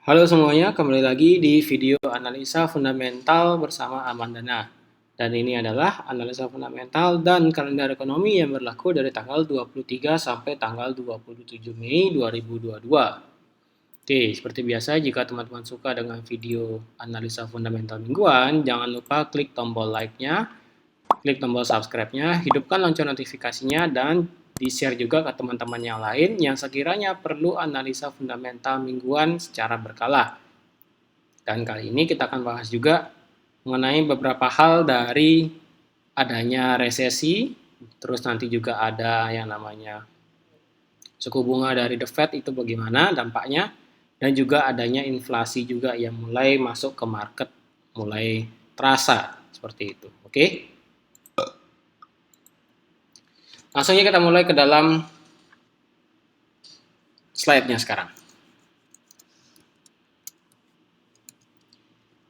Halo semuanya, kembali lagi di video analisa fundamental bersama Amandana. Dan ini adalah analisa fundamental dan kalender ekonomi yang berlaku dari tanggal 23 sampai tanggal 27 Mei 2022. Oke, seperti biasa jika teman-teman suka dengan video analisa fundamental mingguan, jangan lupa klik tombol like-nya, klik tombol subscribe-nya, hidupkan lonceng notifikasinya, dan di-share juga ke teman-teman yang lain yang sekiranya perlu analisa fundamental mingguan secara berkala. Dan kali ini kita akan bahas juga mengenai beberapa hal dari adanya resesi, terus nanti juga ada yang namanya suku bunga dari The Fed itu bagaimana dampaknya, dan juga adanya inflasi juga yang mulai masuk ke market, mulai terasa seperti itu. Oke? Langsung kita mulai ke dalam slide-nya sekarang.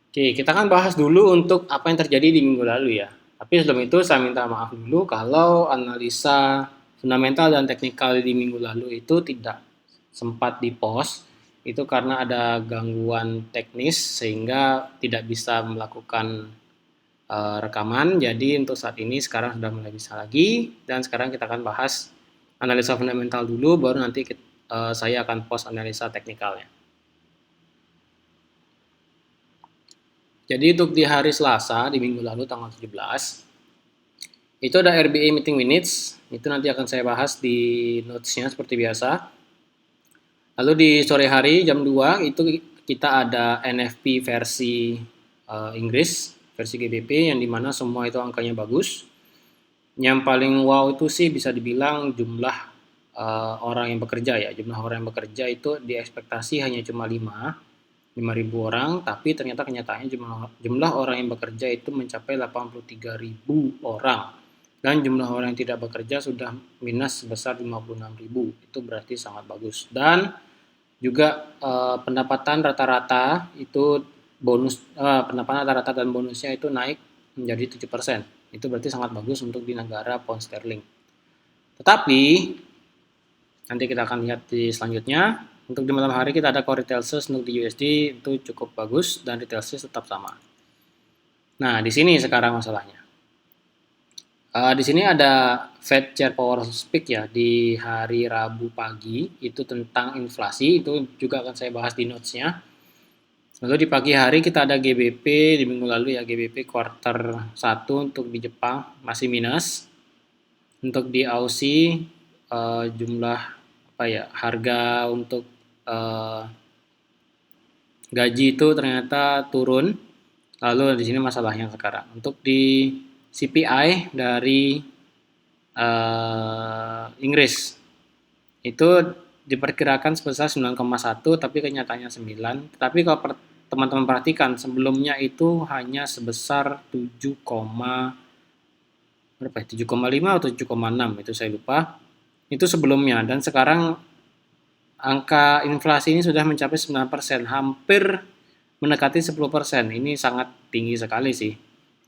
Oke, kita akan bahas dulu untuk apa yang terjadi di minggu lalu ya. Tapi sebelum itu saya minta maaf dulu kalau analisa fundamental dan teknikal di minggu lalu itu tidak sempat di-post. Itu karena ada gangguan teknis sehingga tidak bisa melakukan rekaman. Jadi untuk saat ini sekarang sudah mulai bisa lagi. Dan sekarang kita akan bahas analisa fundamental dulu, baru nanti saya akan post analisa teknikalnya. Jadi untuk di hari Selasa, di minggu lalu tanggal 17, itu ada RBA Meeting Minutes, itu nanti akan saya bahas di notes-nya seperti biasa. Lalu di sore hari jam 2, itu kita ada NFP versi Inggris, versi GBP, yang dimana semua itu angkanya bagus. Yang paling wow itu sih bisa dibilang jumlah orang yang bekerja ya. Jumlah orang yang bekerja itu diekspektasi hanya cuma 5.000 orang, tapi ternyata kenyataannya jumlah orang yang bekerja itu mencapai 83.000 orang. Dan jumlah orang yang tidak bekerja sudah minus sebesar 56.000. Itu berarti sangat bagus. Dan juga pendapatan rata-rata itu pendapatan rata-rata dan bonusnya itu naik menjadi 7%. Itu berarti sangat bagus untuk di negara pound sterling. Tetapi nanti kita akan lihat di selanjutnya. Untuk di malam hari kita ada core retail sales untuk di USD itu cukup bagus dan retail sales tetap sama. Nah, di sini sekarang masalahnya. Di sini ada Fed Chair Power Speak ya di hari Rabu pagi, itu tentang inflasi, itu juga akan saya bahas di notes-nya. Lalu di pagi hari kita ada GBP di minggu lalu ya, GBP quarter 1 untuk di Jepang masih minus. Untuk di Aussie jumlah harga untuk gaji itu ternyata turun. Lalu di sini masalahnya sekarang. Untuk di CPI dari Inggris itu diperkirakan sebesar 9,1 tapi kenyataannya 9. Tapi kalau teman-teman perhatikan sebelumnya itu hanya sebesar 7,5 atau 7,6 itu saya lupa. Itu sebelumnya, dan sekarang angka inflasi ini sudah mencapai 9%, hampir mendekati 10%. Ini sangat tinggi sekali sih.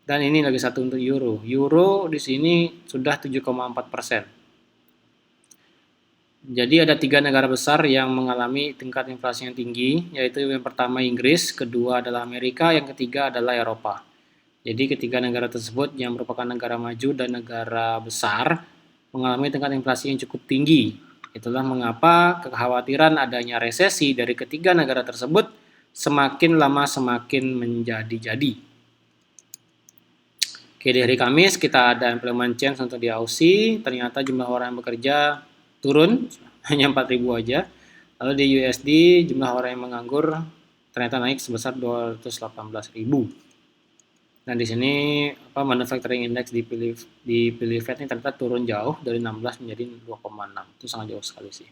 Dan ini lagi satu untuk euro. Euro di sini sudah 7,4%. Jadi ada 3 negara besar yang mengalami tingkat inflasi yang tinggi, yaitu yang pertama Inggris, kedua adalah Amerika, yang ketiga adalah Eropa. Jadi ketiga negara tersebut yang merupakan negara maju dan negara besar mengalami tingkat inflasi yang cukup tinggi. Itulah mengapa kekhawatiran adanya resesi dari ketiga negara tersebut semakin lama semakin menjadi-jadi. Oke, di hari Kamis kita ada employment change untuk di Aussie, ternyata jumlah orang yang bekerja turun, hanya 4.000 aja. Lalu di USD jumlah orang yang menganggur ternyata naik sebesar 218.000. Nah, di sini manufacturing index di Fed ini ternyata turun jauh dari 16 menjadi 2,6. Itu sangat jauh sekali sih.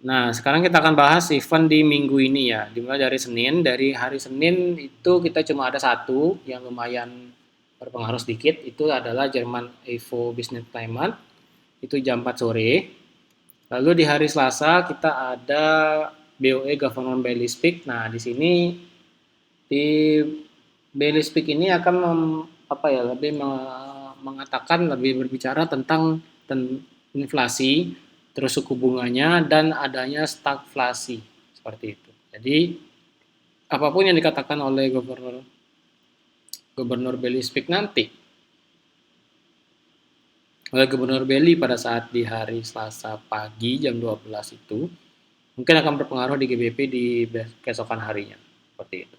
Nah, sekarang kita akan bahas event di minggu ini ya. Dimulai dari Senin. Dari hari Senin itu kita cuma ada satu yang lumayan berpengaruh sedikit. Itu adalah Jerman Ifo Business Climate. Itu jam 4 sore. Lalu di hari Selasa kita ada BOE Government Daily Speak. Nah, di sini di Daily Speak ini akan lebih berbicara tentang inflasi, terus suku bunganya, dan adanya stagflasi seperti itu. Jadi apapun yang dikatakan oleh Gubernur Belly Speak nanti, oleh Gubernur Belly pada saat di hari Selasa pagi jam 12 itu, mungkin akan berpengaruh di GBP di keesokan harinya. Seperti itu.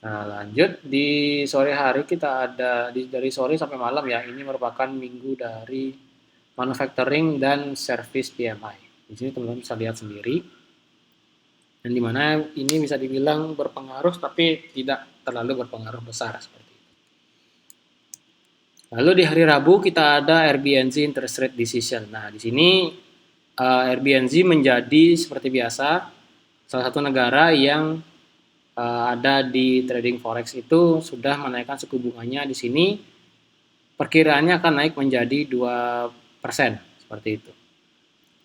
Nah, lanjut di sore hari kita ada dari sore sampai malam ya. Ini merupakan minggu dari manufacturing dan service PMI. Di sini teman-teman bisa lihat sendiri. Dan di mana ini bisa dibilang berpengaruh tapi tidak terlalu berpengaruh besar seperti itu. Lalu di hari Rabu kita ada RBNZ interest rate decision. Nah, di sini RBNZ menjadi seperti biasa salah satu negara yang ada di trading forex itu sudah menaikkan suku bunganya. Di sini perkiraannya akan naik menjadi 2% seperti itu.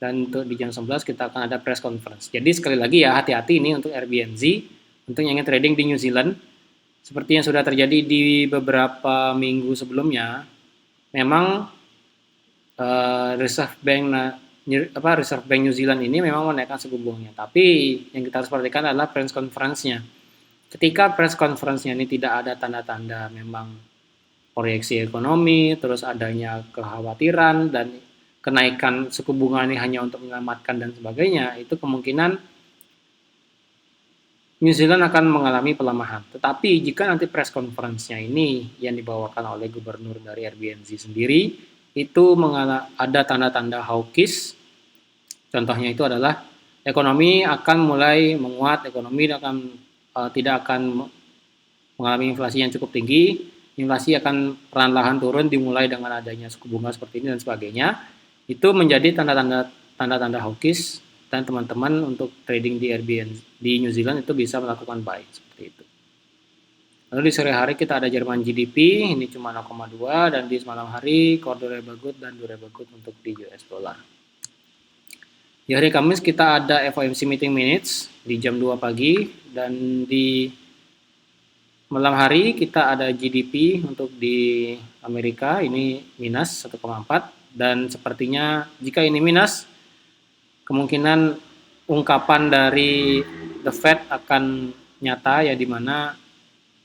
Dan untuk di jam 11 kita akan ada press conference. Jadi sekali lagi ya, hati-hati ini untuk RBNZ, untuk yang ingin trading di New Zealand. Seperti yang sudah terjadi di beberapa minggu sebelumnya, memang Reserve Bank New Zealand ini memang menaikkan suku bunganya. Tapi yang kita harus perhatikan adalah press conference-nya. Ketika press conference-nya ini tidak ada tanda-tanda memang proyeksi ekonomi, terus adanya kekhawatiran dan kenaikan suku bunga ini hanya untuk menyelamatkan dan sebagainya, itu kemungkinan New Zealand akan mengalami pelemahan. Tetapi jika nanti press conference-nya ini yang dibawakan oleh gubernur dari RBNZ sendiri, itu ada tanda-tanda hawkish. Contohnya itu adalah ekonomi akan mulai menguat, ekonomi tidak akan mengalami inflasi yang cukup tinggi, inflasi akan perlahan-lahan turun dimulai dengan adanya suku bunga seperti ini dan sebagainya. Itu menjadi tanda-tanda hawkish dan teman-teman untuk trading di Airbnb di New Zealand itu bisa melakukan buy seperti itu. Lalu di sore hari kita ada Jerman GDP, ini cuma 0,2 dan di malam hari core durable good dan durable good untuk di US dollar. Di hari Kamis kita ada FOMC meeting minutes di jam 2 pagi dan di malam hari kita ada GDP untuk di Amerika, ini minus 1,4 dan sepertinya jika ini minus, kemungkinan ungkapan dari The Fed akan nyata ya, di mana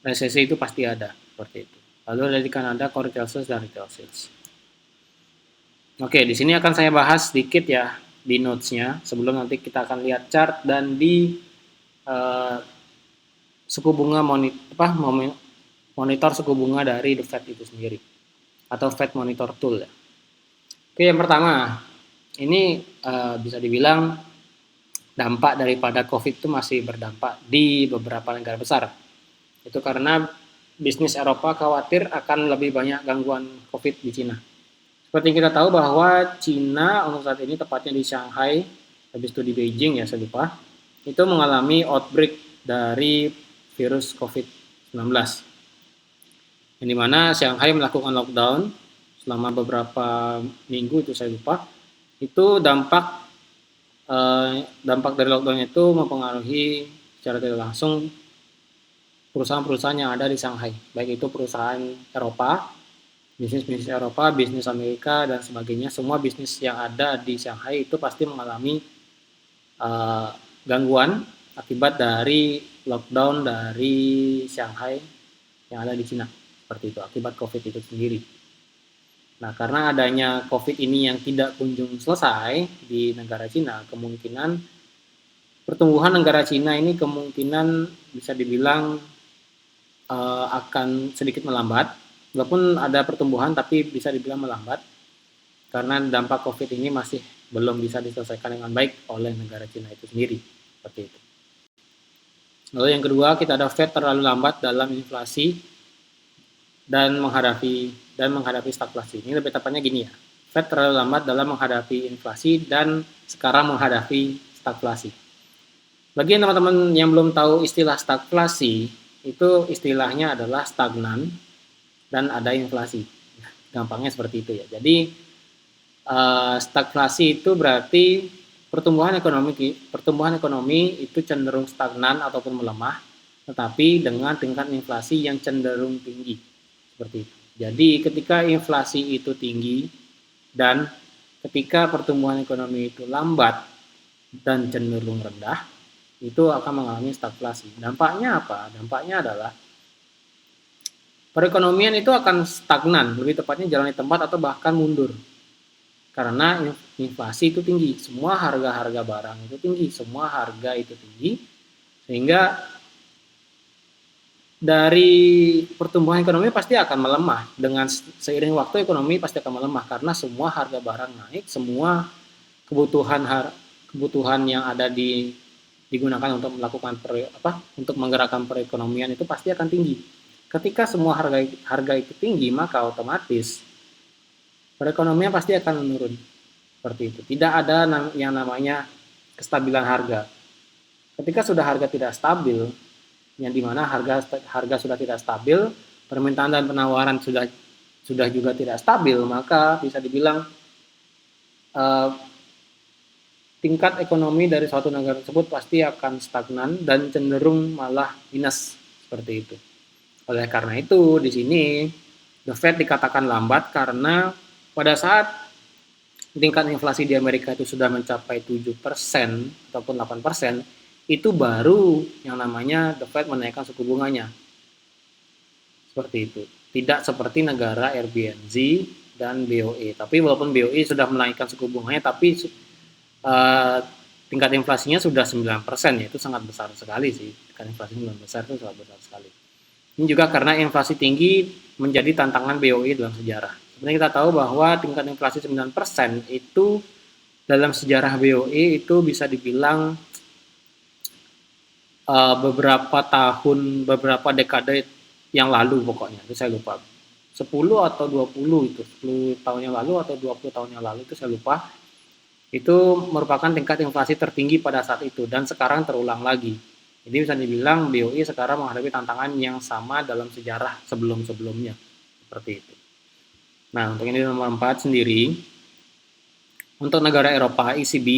resesi itu pasti ada seperti itu. Lalu dari Kanada core retail sales dan retail sales. Oke, di sini akan saya bahas sedikit ya di notes-nya sebelum nanti kita akan lihat chart dan di suku bunga monitor suku bunga dari The Fed itu sendiri atau Fed Monitor Tool ya. Oke, yang pertama ini bisa dibilang dampak daripada COVID itu masih berdampak di beberapa negara besar. Itu karena bisnis Eropa khawatir akan lebih banyak gangguan COVID di Cina. Seperti kita tahu bahwa Cina untuk saat ini tepatnya di Shanghai, habis itu di Beijing ya saya lupa, itu mengalami outbreak dari virus COVID-19. Yang dimana Shanghai melakukan lockdown selama beberapa minggu itu saya lupa. Itu dampak dari lockdown itu mempengaruhi secara tidak langsung perusahaan-perusahaan yang ada di Shanghai, baik itu perusahaan Eropa, bisnis Eropa, bisnis Amerika dan sebagainya. Semua bisnis yang ada di Shanghai itu pasti mengalami gangguan akibat dari lockdown dari Shanghai yang ada di Cina, seperti itu, akibat COVID itu sendiri. Nah, karena adanya COVID ini yang tidak kunjung selesai di negara Cina, kemungkinan pertumbuhan negara Cina ini kemungkinan bisa dibilang akan sedikit melambat. Walaupun ada pertumbuhan, tapi bisa dibilang melambat karena dampak COVID ini masih belum bisa diselesaikan dengan baik oleh negara Cina itu sendiri, seperti itu. Lalu yang kedua, kita ada Fed terlalu lambat dalam inflasi dan menghadapi stagflasi. Ini lebih tepatnya gini ya, Fed terlalu lambat dalam menghadapi inflasi dan sekarang menghadapi stagflasi. Bagi teman-teman yang belum tahu istilah stagflasi, itu istilahnya adalah stagnan dan ada inflasi. Gampangnya seperti itu ya. Jadi stagflasi itu berarti pertumbuhan ekonomi itu cenderung stagnan ataupun melemah, tetapi dengan tingkat inflasi yang cenderung tinggi. Seperti itu. Jadi ketika inflasi itu tinggi dan ketika pertumbuhan ekonomi itu lambat dan cenderung rendah, itu akan mengalami stagflasi. Dampaknya apa? Dampaknya adalah perekonomian itu akan stagnan, lebih tepatnya jalan di tempat atau bahkan mundur. Karena inflasi itu tinggi, semua harga-harga barang itu tinggi, semua harga itu tinggi, sehingga dari pertumbuhan ekonomi pasti akan melemah. Dengan seiring waktu ekonomi pasti akan melemah karena semua harga barang naik, semua kebutuhan yang ada digunakan untuk melakukan untuk menggerakkan perekonomian itu pasti akan tinggi. Ketika semua harga itu tinggi, maka otomatis perekonomian pasti akan menurun. Seperti itu. Tidak ada yang namanya kestabilan harga. Ketika sudah harga tidak stabil, yang dimana harga sudah tidak stabil, permintaan dan penawaran sudah juga tidak stabil, maka bisa dibilang tingkat ekonomi dari suatu negara tersebut pasti akan stagnan dan cenderung malah minus seperti itu. Oleh karena itu, di sini The Fed dikatakan lambat karena pada saat tingkat inflasi di Amerika itu sudah mencapai 7% ataupun 8%, itu baru yang namanya The Fed menaikkan suku bunganya. Seperti itu. Tidak seperti negara RBNZ dan BOE. Tapi walaupun BOE sudah menaikkan suku bunganya, tapi tingkat inflasinya sudah 9%, ya itu sangat besar sekali sih. Tingkat inflasi 9% itu sangat besar sekali. Ini juga karena inflasi tinggi menjadi tantangan BOE dalam sejarah. Sebenarnya kita tahu bahwa tingkat inflasi 9% itu dalam sejarah BOE itu bisa dibilang beberapa dekade yang lalu pokoknya, itu saya lupa. 10 atau 20 itu, 10 tahun yang lalu atau 20 tahun yang lalu itu saya lupa. Itu merupakan tingkat inflasi tertinggi pada saat itu dan sekarang terulang lagi. Jadi bisa dibilang BOE sekarang menghadapi tantangan yang sama dalam sejarah sebelum-sebelumnya. Seperti itu. Nah, untuk ini nomor 4 sendiri, untuk negara Eropa, ECB,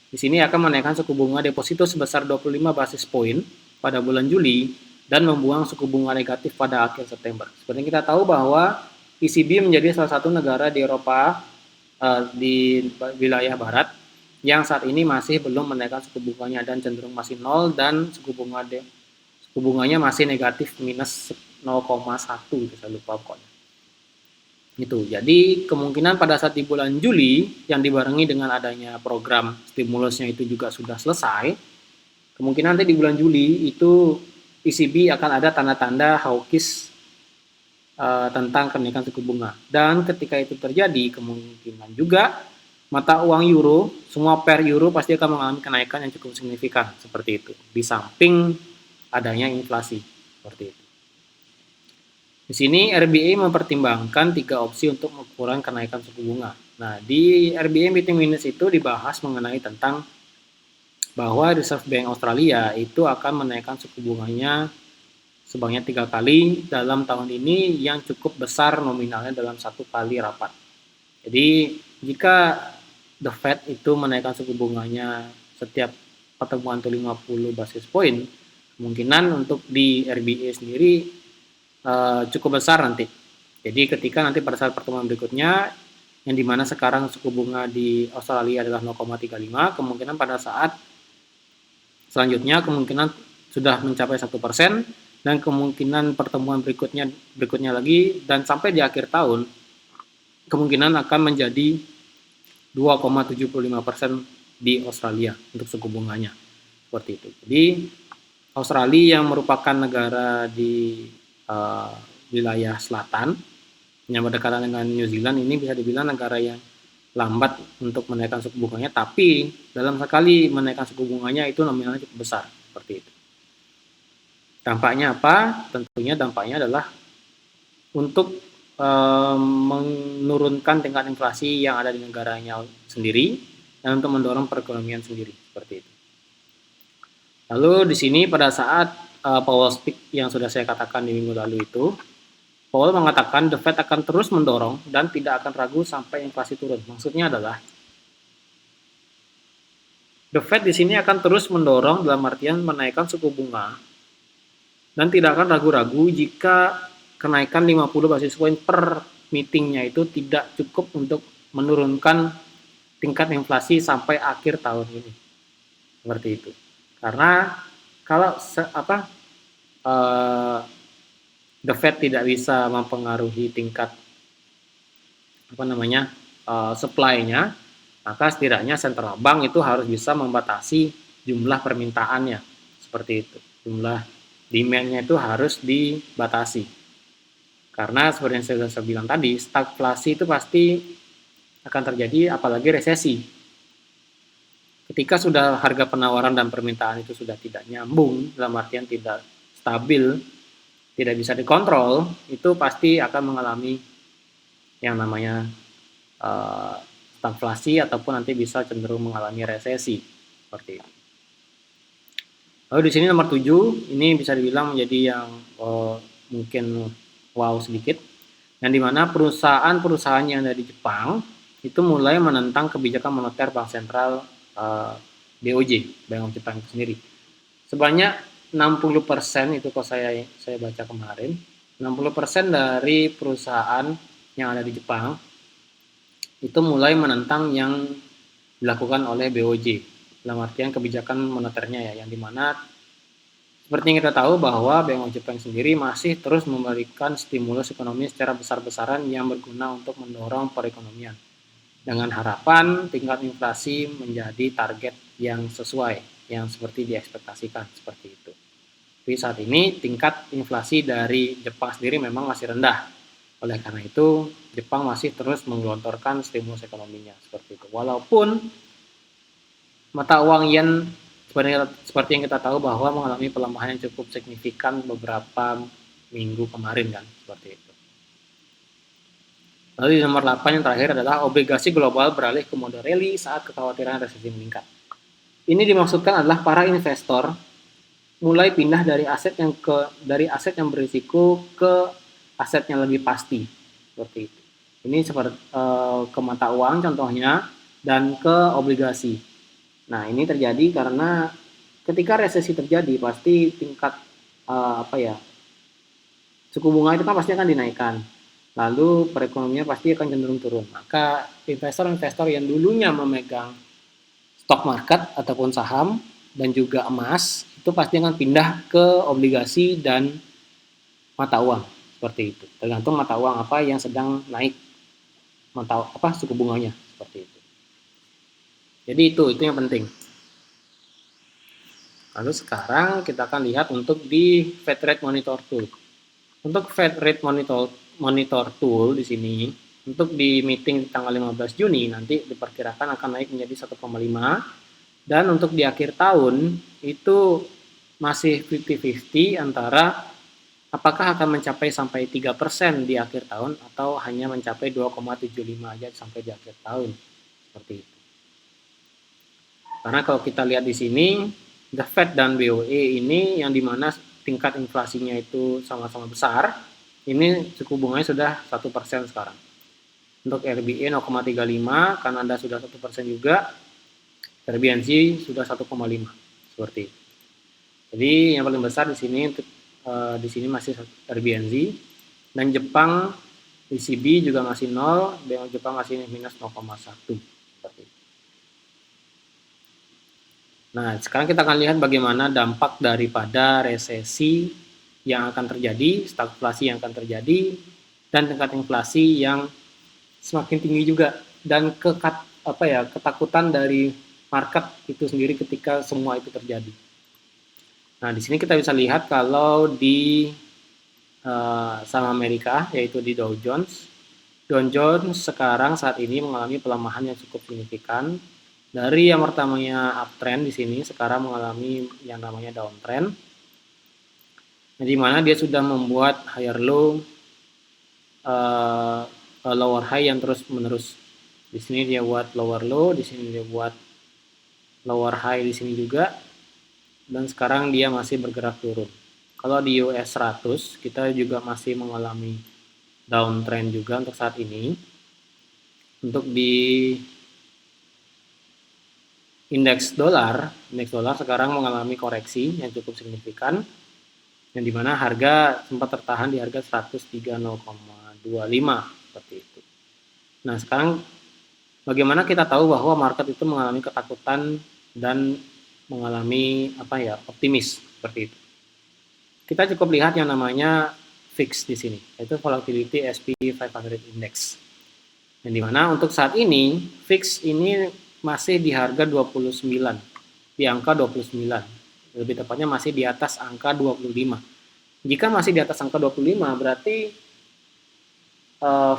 di sini akan menaikkan suku bunga deposito sebesar 25 basis poin pada bulan Juli dan membuang suku bunga negatif pada akhir September. Seperti kita tahu bahwa ECB menjadi salah satu negara di Eropa di wilayah barat yang saat ini masih belum menaikkan suku bunganya dan cenderung masih nol dan suku bunganya masih negatif minus 0,1 itu saya lupa pokoknya. Itu. Jadi kemungkinan pada saat di bulan Juli yang dibarengi dengan adanya program stimulusnya itu juga sudah selesai, kemungkinan nanti di bulan Juli itu ECB akan ada tanda-tanda hawkish tentang kenaikan suku bunga. Dan ketika itu terjadi, kemungkinan juga mata uang euro, semua pair euro pasti akan mengalami kenaikan yang cukup signifikan seperti itu. Di samping adanya inflasi seperti itu. Di sini RBA mempertimbangkan 3 opsi untuk mengukur kenaikan suku bunga. Nah, di RBA Meeting Minutes itu dibahas mengenai tentang bahwa Reserve Bank Australia itu akan menaikkan suku bunganya sebanyak 3 kali dalam tahun ini yang cukup besar nominalnya dalam 1 kali rapat. Jadi jika The Fed itu menaikkan suku bunganya setiap pertemuan itu 50 basis point, kemungkinan untuk di RBA sendiri cukup besar nanti. Jadi ketika nanti pada saat pertemuan berikutnya, yang dimana sekarang suku bunga di Australia adalah 0,35, kemungkinan pada saat selanjutnya kemungkinan sudah mencapai 1%, dan kemungkinan pertemuan berikutnya lagi dan sampai di akhir tahun kemungkinan akan menjadi 2,75% di Australia untuk suku bunganya seperti itu. Jadi Australia yang merupakan negara di wilayah selatan yang berdekatan dengan New Zealand ini bisa dibilang negara yang lambat untuk menaikkan suku bunganya, tapi dalam sekali menaikkan suku bunganya itu nominalnya cukup besar seperti itu. Dampaknya apa? Tentunya dampaknya adalah untuk menurunkan tingkat inflasi yang ada di negaranya sendiri dan untuk mendorong perekonomian sendiri seperti itu. Lalu di sini pada saat Powell speak yang sudah saya katakan di minggu lalu itu, Powell mengatakan The Fed akan terus mendorong dan tidak akan ragu sampai inflasi turun. Maksudnya adalah The Fed di sini akan terus mendorong dalam artian menaikkan suku bunga dan tidak akan ragu-ragu jika kenaikan 50 basis point per meetingnya itu tidak cukup untuk menurunkan tingkat inflasi sampai akhir tahun ini. Seperti itu. Karena kalau the Fed tidak bisa mempengaruhi tingkat supply-nya, maka setidaknya central bank itu harus bisa membatasi jumlah permintaannya, seperti itu. Jumlah demand-nya itu harus dibatasi. Karena seperti yang saya bilang tadi, stagflasi itu pasti akan terjadi, apalagi resesi. Ketika sudah harga penawaran dan permintaan itu sudah tidak nyambung, dalam artian tidak stabil, tidak bisa dikontrol, itu pasti akan mengalami yang namanya stagflasi ataupun nanti bisa cenderung mengalami resesi seperti itu. Lalu di sini nomor 7, ini bisa dibilang menjadi yang mungkin wow sedikit, yang dimana perusahaan-perusahaan yang ada di Jepang itu mulai menentang kebijakan moneter Bank Sentral BOJ, Bank of Japan itu sendiri. Sebanyak 60% itu kalau saya baca kemarin, 60% dari perusahaan yang ada di Jepang itu mulai menentang yang dilakukan oleh BOJ, dalam artian kebijakan moneternya ya, yang dimana seperti yang kita tahu bahwa Bank of Japan sendiri masih terus memberikan stimulus ekonomi secara besar-besaran yang berguna untuk mendorong perekonomian, dengan harapan tingkat inflasi menjadi target yang sesuai, yang seperti diekspektasikan, seperti itu. Tapi saat ini tingkat inflasi dari Jepang sendiri memang masih rendah. Oleh karena itu, Jepang masih terus menggelontorkan stimulus ekonominya, seperti itu. Walaupun mata uang yen seperti yang kita tahu bahwa mengalami pelemahan yang cukup signifikan beberapa minggu kemarin kan, seperti itu. Lalu di nomor 8 yang terakhir adalah obligasi global beralih ke mode rally saat kekhawatiran resesi meningkat. Ini dimaksudkan adalah para investor mulai pindah dari aset yang berisiko ke aset yang lebih pasti, seperti itu. Ini seperti ke mata uang contohnya dan ke obligasi. Nah, ini terjadi karena ketika resesi terjadi pasti tingkat suku bunga itu kan pasti akan dinaikkan. Lalu perekonomian pasti akan cenderung turun. Maka investor-investor yang dulunya memegang stock market ataupun saham dan juga emas itu pasti akan pindah ke obligasi dan mata uang, seperti itu. Tergantung mata uang apa yang sedang naik suku bunganya, seperti itu. Jadi itu yang penting. Lalu sekarang kita akan lihat untuk di Fed Rate Monitor Tool. Untuk Fed Rate Monitor Tool di sini, untuk di meeting tanggal 15 Juni nanti diperkirakan akan naik menjadi 1,5, dan untuk di akhir tahun itu masih 50-50 antara apakah akan mencapai sampai 3% di akhir tahun atau hanya mencapai 2,75 aja sampai di akhir tahun, seperti itu. Karena kalau kita lihat di sini, The Fed dan BOE ini yang dimana tingkat inflasinya itu sama-sama besar, ini suku bunganya sudah 1% sekarang. Untuk RBA 0,35, Kanada sudah 1% juga, RBNZ sudah 1,5, seperti itu. Jadi yang paling besar di sini masih RBNZ, dan Jepang ECB juga masih 0, dan Jepang masih minus 0,1, seperti itu. Nah, sekarang kita akan lihat bagaimana dampak daripada resesi yang akan terjadi, stagflasi yang akan terjadi, dan tingkat inflasi yang semakin tinggi juga, dan ketakutan dari market itu sendiri ketika semua itu terjadi. Nah, di sini kita bisa lihat kalau di saham Amerika, yaitu di Dow Jones. Dow Jones sekarang saat ini mengalami pelemahan yang cukup signifikan. Dari yang pertamanya uptrend di sini, sekarang mengalami yang namanya downtrend. Di mana dia sudah membuat higher low, lower high yang terus menerus. Di sini dia buat lower low, di sini dia buat lower high di sini juga, dan sekarang dia masih bergerak turun. Kalau di US 100 kita juga masih mengalami downtrend juga untuk saat ini. Untuk di indeks dolar sekarang mengalami koreksi yang cukup signifikan, yang dimana harga sempat tertahan di harga 103.025 seperti itu. Nah, sekarang bagaimana kita tahu bahwa market itu mengalami ketakutan dan mengalami optimis seperti itu. Kita cukup lihat yang namanya VIX di sini, yaitu Volatility SP500 Index. Yang dimana untuk saat ini VIX ini masih di harga 29, di angka 29. Lebih tepatnya masih di atas angka 25. Jika masih di atas angka 25 berarti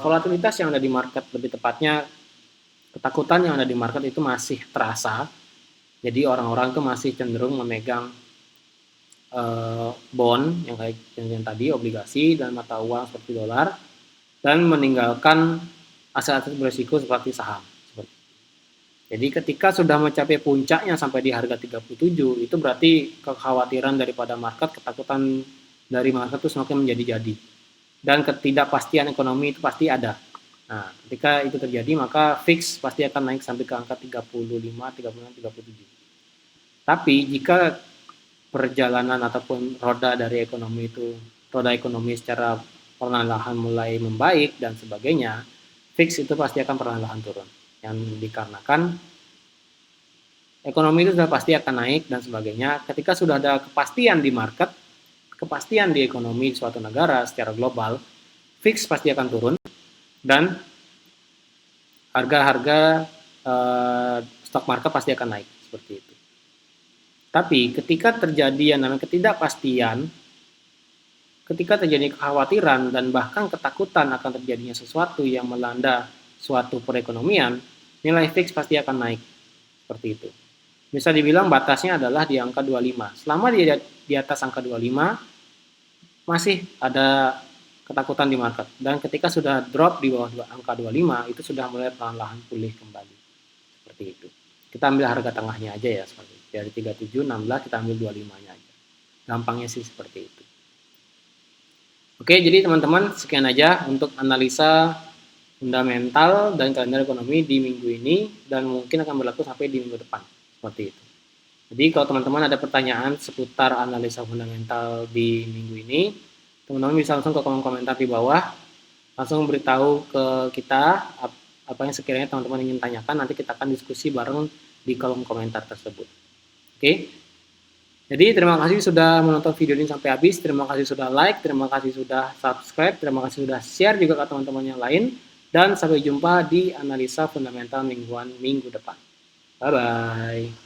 volatilitas yang ada di market, lebih tepatnya ketakutan yang ada di market itu masih terasa. Jadi orang-orang itu masih cenderung memegang bond yang kayak yang tadi, obligasi dan mata uang seperti dolar, dan meninggalkan aset-aset berisiko seperti saham. Jadi ketika sudah mencapai puncaknya sampai di harga 37, itu berarti kekhawatiran daripada market, ketakutan dari market itu semakin menjadi-jadi. Dan ketidakpastian ekonomi itu pasti ada. Nah, ketika itu terjadi maka VIX pasti akan naik sampai ke angka 35, 36, 37. Tapi jika perjalanan ataupun roda ekonomi secara perlahan-lahan mulai membaik dan sebagainya, VIX itu pasti akan perlahan-lahan turun. Yang dikarenakan ekonomi itu sudah pasti akan naik dan sebagainya. Ketika sudah ada kepastian di market, kepastian di ekonomi suatu negara secara global, VIX pasti akan turun dan harga-harga stok market pasti akan naik seperti itu. Tapi ketika terjadi yang namanya ketidakpastian, ketika terjadi kekhawatiran dan bahkan ketakutan akan terjadinya sesuatu yang melanda suatu perekonomian, nilai VIX pasti akan naik seperti itu. Bisa dibilang batasnya adalah di angka 25. Selama dia di atas angka 25, masih ada ketakutan di market. Dan ketika sudah drop di bawah angka 25, itu sudah mulai perlahan-lahan pulih kembali. Seperti itu. Kita ambil harga tengahnya aja ya, seperti itu. Dari 37, 16, kita ambil 25-nya aja. Gampangnya sih seperti itu. Oke, jadi teman-teman sekian aja untuk analisa fundamental dan kalender ekonomi di minggu ini, dan mungkin akan berlaku sampai di minggu depan. Seperti itu. Jadi kalau teman-teman ada pertanyaan seputar analisa fundamental di minggu ini, teman-teman bisa langsung ke kolom komentar di bawah, langsung beritahu ke kita apa yang sekiranya teman-teman ingin tanyakan, nanti kita akan diskusi bareng di kolom komentar tersebut. Oke, jadi terima kasih sudah menonton video ini sampai habis, terima kasih sudah like, terima kasih sudah subscribe, terima kasih sudah share juga ke teman-teman yang lain, dan sampai jumpa di analisa fundamental minggu depan. Bye-bye.